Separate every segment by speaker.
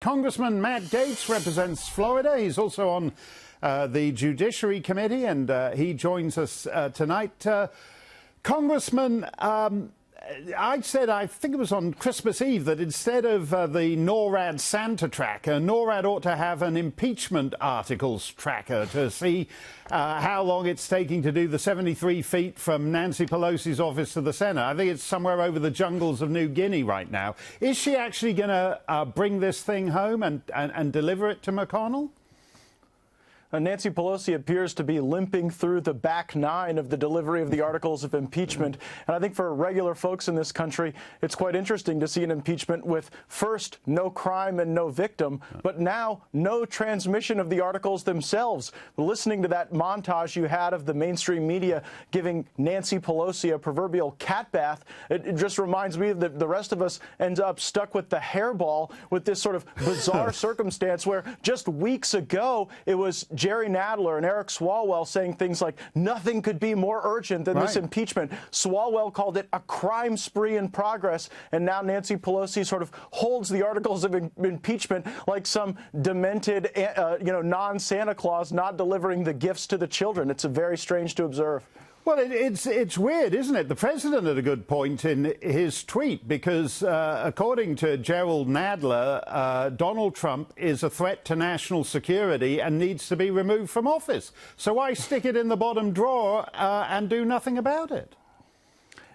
Speaker 1: Congressman Matt Gaetz represents Florida. He's also on the Judiciary Committee, and he joins us tonight. Congressman, I think it was on Christmas Eve, that instead of the NORAD Santa tracker, NORAD ought to have an impeachment articles tracker to see how long it's taking to do the 73 feet from Nancy Pelosi's office to the Senate. I think it's somewhere over the jungles of New Guinea right now. Is she actually going to bring this thing home and deliver it to McConnell?
Speaker 2: Nancy Pelosi appears to be limping through the back nine of the delivery of the articles of impeachment. And I think for regular folks in this country, it's quite interesting to see an impeachment with first no crime and no victim, but now no transmission of the articles themselves. Listening to that montage you had of the mainstream media giving Nancy Pelosi a proverbial cat bath, it just reminds me that the rest of us ends up stuck with the hairball with this sort of bizarre circumstance where just weeks ago it was Jerry Nadler and Eric Swalwell saying things like nothing could be more urgent than this impeachment. Swalwell called it a crime spree in progress, and now Nancy Pelosi sort of holds the articles of impeachment like some demented, non-Santa Claus not delivering the gifts to the children. It's very strange to observe.
Speaker 1: Well, it's weird, isn't it? The president had a good point in his tweet because, according to Gerald Nadler, Donald Trump is a threat to national security and needs to be removed from office. So why stick it in the bottom drawer and do nothing about it?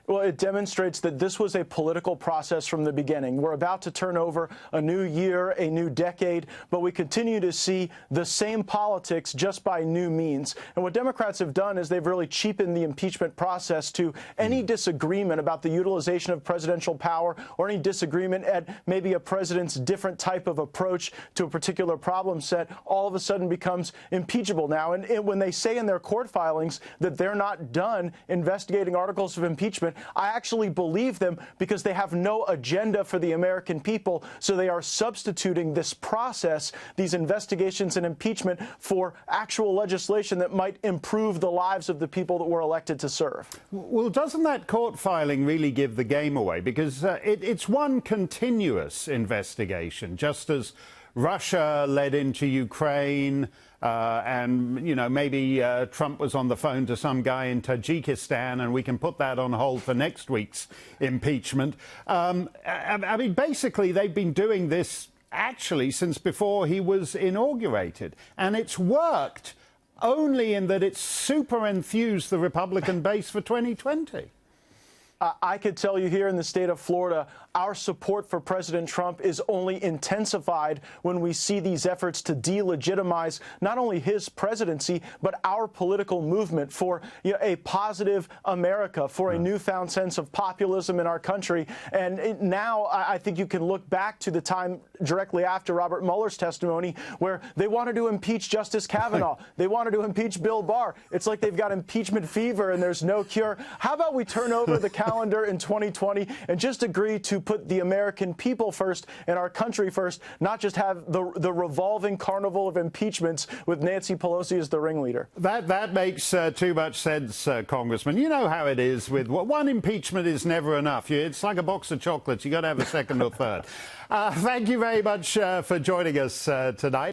Speaker 2: Well, it demonstrates that this was a political process from the beginning. We're about to turn over a new year, a new decade, but we continue to see the same politics just by new means. And what Democrats have done is they've really cheapened the impeachment process to any disagreement about the utilization of presidential power or any disagreement at maybe a president's different type of approach to a particular problem set all of a sudden becomes impeachable now. And when they say in their court filings that they're not done investigating articles of impeachment, I actually believe them because they have no agenda for the American people. So they are substituting this process, these investigations and impeachment, for actual legislation that might improve the lives of the people that were elected to serve.
Speaker 1: Well, doesn't that court filing really give the game away? Because it's one continuous investigation, just as Russia led into Ukraine, and, maybe Trump was on the phone to some guy in Tajikistan, and we can put that on hold for next week's impeachment. I mean, basically, they've been doing this actually since before he was inaugurated. And it's worked only in that it's super enthused the Republican base for 2020.
Speaker 2: I could tell you here in the state of Florida, our support for President Trump is only intensified when we see these efforts to delegitimize not only his presidency, but our political movement for a positive America, for a newfound sense of populism in our country. And now I think you can look back to the time directly after Robert Mueller's testimony where they wanted to impeach Justice Kavanaugh. They wanted to impeach Bill Barr. It's like they've got impeachment fever and there's no cure. How about we turn over the calendar in 2020 and just agree to put the American people first and our country first, not just have the revolving carnival of impeachments with Nancy Pelosi as the ringleader.
Speaker 1: That makes too much sense, Congressman. You know how it is with one impeachment is never enough. It's like a box of chocolates. You got to have a second or third. Thank you very much for joining us tonight.